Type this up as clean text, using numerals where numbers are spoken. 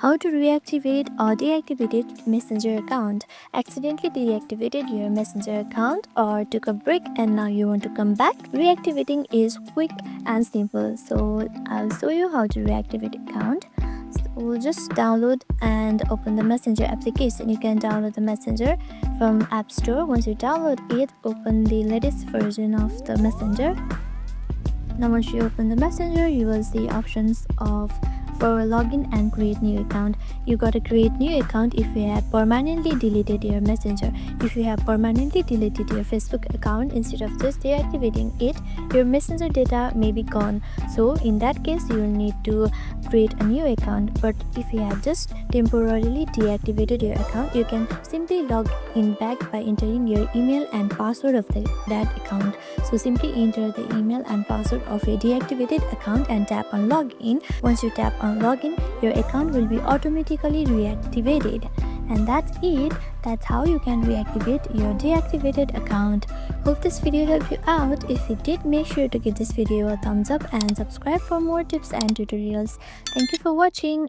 How to reactivate or deactivate Messenger account. Accidentally deactivated your Messenger account or took a break and now you want to come back? Reactivating is quick and simple. So I'll show you how to reactivate account. So just download and open the Messenger application. You can download the Messenger from App Store. Once you download it, open the latest version of the Messenger. Now once you open the Messenger, you will see options for login and create new account. You gotta create new account if you have permanently deleted your Messenger. If you have permanently deleted your Facebook account, instead of just deactivating it, your Messenger data may be gone. So in that case, you need to create a new account. But if you have just temporarily deactivated your account, you can simply log in back by entering your email and password of that account. So simply enter the email and password of your deactivated account and tap on login. Once you tap on login, your account will be automatically reactivated. And that's it. That's how you can reactivate your deactivated account. Hope this video helped you out. If it did, make sure to give this video a thumbs up and subscribe for more tips and tutorials. Thank you for watching.